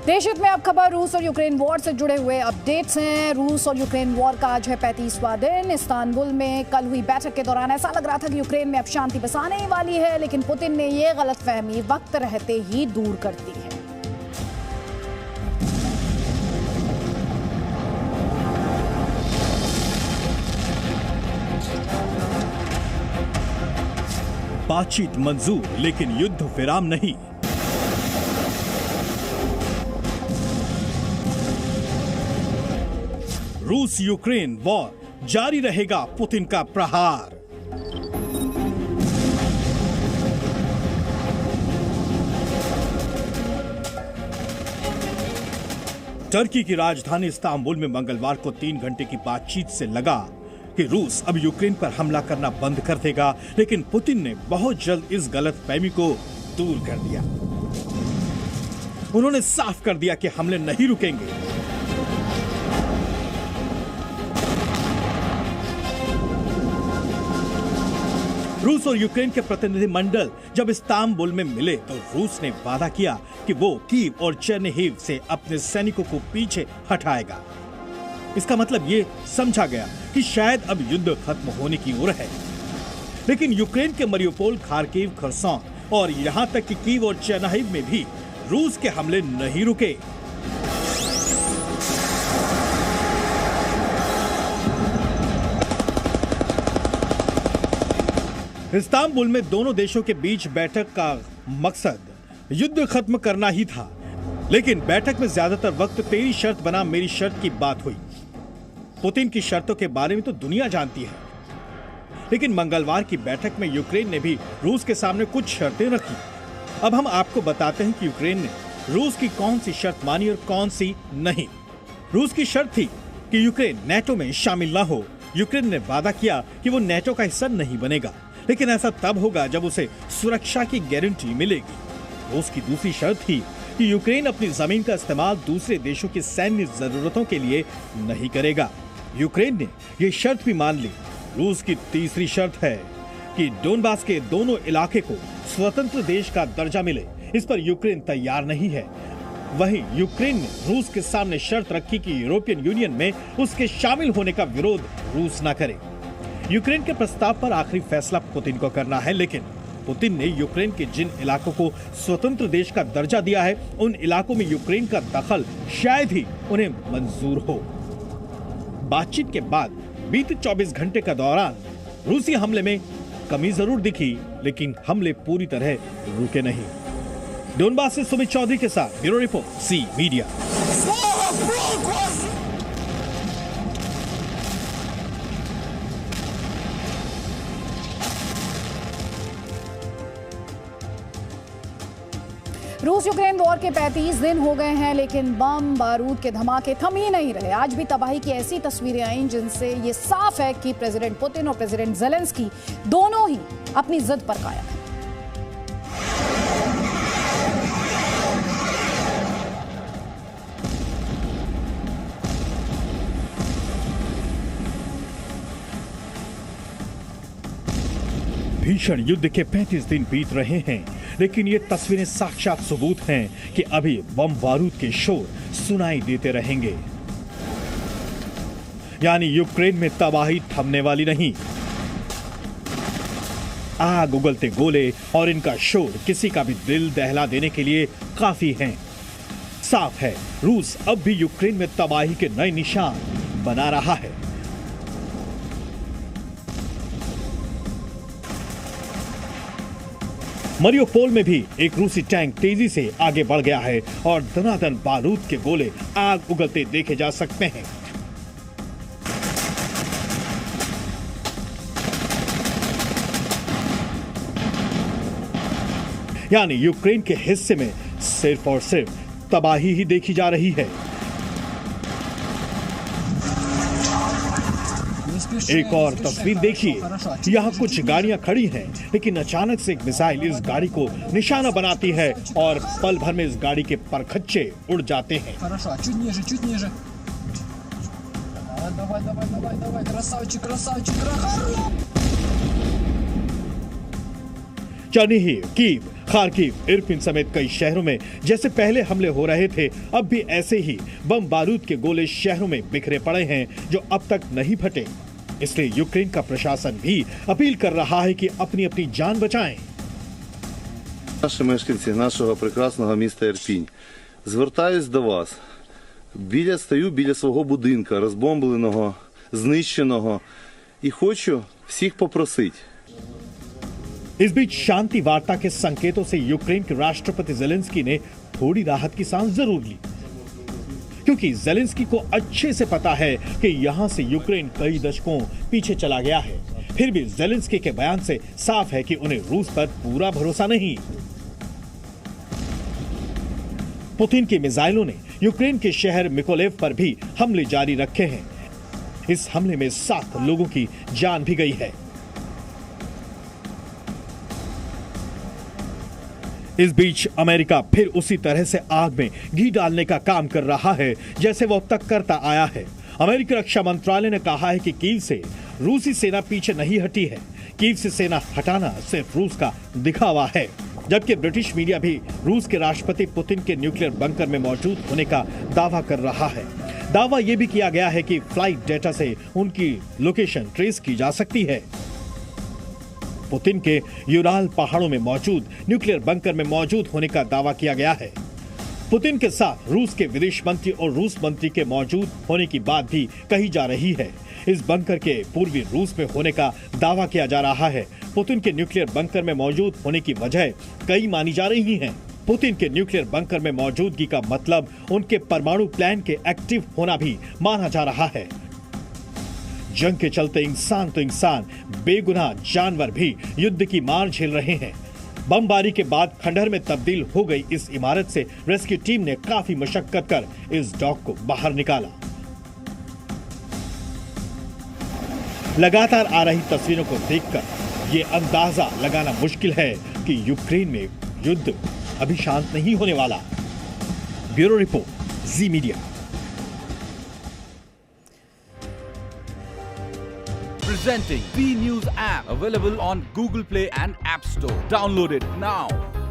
देश हित में अब खबर रूस और यूक्रेन वॉर से जुड़े हुए अपडेट्स हैं। रूस और यूक्रेन वॉर का आज है 35वां दिन। इस्तांबुल में कल हुई बैठक के दौरान ऐसा लग रहा था कि यूक्रेन में अब शांति बस आने ही वाली है, लेकिन पुतिन ने ये गलतफहमी वक्त रहते ही दूर कर दी है। बातचीत मंजूर, लेकिन युद्ध विराम नहीं। रूस यूक्रेन वॉर जारी रहेगा, पुतिन का प्रहार। टर्की की राजधानी इस्तांबुल में मंगलवार को 3 घंटे की बातचीत से लगा कि रूस अब यूक्रेन पर हमला करना बंद कर देगा, लेकिन पुतिन ने बहुत जल्द इस गलतफहमी को दूर कर दिया। उन्होंने साफ कर दिया कि हमले नहीं रुकेंगे। रूस और यूक्रेन के प्रतिनिधिमंडल जब इस्तांबुल में मिले तो रूस ने वादा किया कि वो कीव और चेर्निहिव से अपने सैनिकों को पीछे हटाएगा। इसका मतलब ये समझा गया कि शायद अब युद्ध खत्म होने की ओर है। लेकिन यूक्रेन के मरियुपोल, खार्किव, खरसोन और यहां तक कि कीव और चेर्निहिव में भी रूस के हमले नहीं रुके। इस्तांबुल में दोनों देशों के बीच बैठक का मकसद युद्ध खत्म करना ही था, लेकिन बैठक में ज्यादातर वक्त तेरी शर्त बना मेरी शर्त की बात हुई। पुतिन की शर्तों के बारे में तो दुनिया जानती है, लेकिन मंगलवार की बैठक में यूक्रेन ने भी रूस के सामने कुछ शर्तें रखी। अब हम आपको बताते हैं कि यूक्रेन ने रूस की कौन सी शर्त मानी और कौन सी नहीं। रूस की शर्त थी कि यूक्रेन नेटो में शामिल न हो। यूक्रेन ने वादा किया कि वो नेटो का हिस्सा नहीं बनेगा, लेकिन ऐसा तब होगा जब उसे सुरक्षा की गारंटी मिलेगी। रूस की दूसरी शर्त थी कि यूक्रेन अपनी जमीन का इस्तेमाल दूसरे देशों की सैन्य जरूरतों के लिए नहीं करेगा। यूक्रेन ने यह शर्त भी मान ली। रूस की तीसरी शर्त है कि डोनबास के दोनों इलाके को स्वतंत्र देश का दर्जा मिले। इस पर यूक्रेन तैयार नहीं है। वहीं यूक्रेन ने रूस के सामने शर्त रखी कि यूरोपियन यूनियन में उसके शामिल होने का विरोध रूस न करे। यूक्रेन के प्रस्ताव पर आखिरी फैसला पुतिन को करना है, लेकिन पुतिन ने यूक्रेन के जिन इलाकों को स्वतंत्र देश का दर्जा दिया है, उन इलाकों में यूक्रेन का दखल शायद ही उन्हें मंजूर हो। बातचीत के बाद बीते 24 घंटे का दौरान रूसी हमले में कमी जरूर दिखी, लेकिन हमले पूरी तरह रुके नहीं। डोनबास से सुमित चौधरी के साथ ब्यूरो रिपोर्ट, सी मीडिया। रूस यूक्रेन वॉर के 35 दिन हो गए हैं, लेकिन बम बारूद के धमाके थम ही नहीं रहे। आज भी तबाही की ऐसी तस्वीरें आईं जिनसे ये साफ है कि प्रेसिडेंट पुतिन और प्रेसिडेंट ज़ेलेंस्की दोनों ही अपनी जिद पर कायम हैं। भीषण युद्ध के 35 दिन बीत रहे हैं, लेकिन ये तस्वीरें साक्षात सबूत हैं कि अभी बम बारूद के शोर सुनाई देते रहेंगे। यानी यूक्रेन में तबाही थमने वाली नहीं। आग उगलते गोले और इनका शोर किसी का भी दिल दहला देने के लिए काफी है। साफ है, रूस अब भी यूक्रेन में तबाही के नए निशान बना रहा है। मरियुपोल में भी एक रूसी टैंक तेजी से आगे बढ़ गया है और दनादन बारूद के गोले आग उगलते देखे जा सकते हैं। यानी यूक्रेन के हिस्से में सिर्फ और सिर्फ तबाही ही देखी जा रही है। एक और तस्वीर देखिए, यहाँ कुछ गाड़ियां खड़ी हैं, लेकिन अचानक से एक मिसाइल इस गाड़ी को निशाना बनाती है और पल भर में इस गाड़ी के परखच्चे उड़ जाते हैं। चर्निहिव, कीव, खार्किव, इरपिन समेत कई शहरों में जैसे पहले हमले हो रहे थे, अब भी ऐसे ही बम बारूद के गोले शहरों में बिखरे पड़े हैं जो अब तक नहीं फटे। इसलिए यूक्रेन का प्रशासन भी अपील कर रहा है कि अपनी अपनी जान बचाएं। Наші мешканці нашого прекрасного міста Ірпінь, звертаюсь до вас. Стою біля свого будинка, розбомбленого, знищеного, і хочу всіх попросити. इस बीच शांति वार्ता के संकेतों से यूक्रेन के राष्ट्रपति जेलेंस्की ने थोड़ी राहत की सांस जरूर ली, क्योंकि जेलेंस्की को अच्छे से पता है कि यहां से यूक्रेन कई दशकों पीछे चला गया है। फिर भी जेलेंस्की के बयान से साफ है कि उन्हें रूस पर पूरा भरोसा नहीं। पुतिन की मिसाइलों ने यूक्रेन के शहर मिकोलेव पर भी हमले जारी रखे हैं। इस हमले में 7 लोगों की जान भी गई है। इस बीच अमेरिका फिर उसी तरह से आग में घी डालने का काम कर रहा है जैसे वो अब तक करता आया है। अमेरिकी रक्षा मंत्रालय ने कहा है कि कीव से रूसी सेना पीछे नहीं हटी है। कीव से सेना हटाना सिर्फ रूस का दिखावा है। जबकि ब्रिटिश मीडिया भी रूस के राष्ट्रपति पुतिन के न्यूक्लियर बंकर में मौजूद होने का दावा कर रहा है। दावा यह भी किया गया है कि फ्लाइट डेटा से उनकी लोकेशन ट्रेस की जा सकती है। पुतिन के यूराल पहाड़ों में मौजूद न्यूक्लियर बंकर में मौजूद होने का दावा किया गया है। पुतिन के साथ रूस के विदेश मंत्री और रूस मंत्री के मौजूद होने की बात भी कही जा रही है। इस बंकर के पूर्वी रूस में होने का दावा किया जा रहा है। पुतिन के न्यूक्लियर बंकर में मौजूद होने की वजह कई मानी जा रही हैं। पुतिन के न्यूक्लियर बंकर में मौजूदगी का मतलब उनके परमाणु प्लान के एक्टिव होना भी माना जा रहा है। जंग के चलते इंसान तो इंसान, बेगुनाह जानवर भी युद्ध की मार झेल रहे हैं। बमबारी के बाद खंडहर में तब्दील हो गई इस इमारत से रेस्क्यू टीम ने काफी मशक्कत कर इस डॉग को बाहर निकाला। लगातार आ रही तस्वीरों को देखकर ये अंदाजा लगाना मुश्किल है कि यूक्रेन में युद्ध अभी शांत नहीं होने वाला। Bureau report, ji media. Presenting B News app, available on Google Play and App Store. Download it now.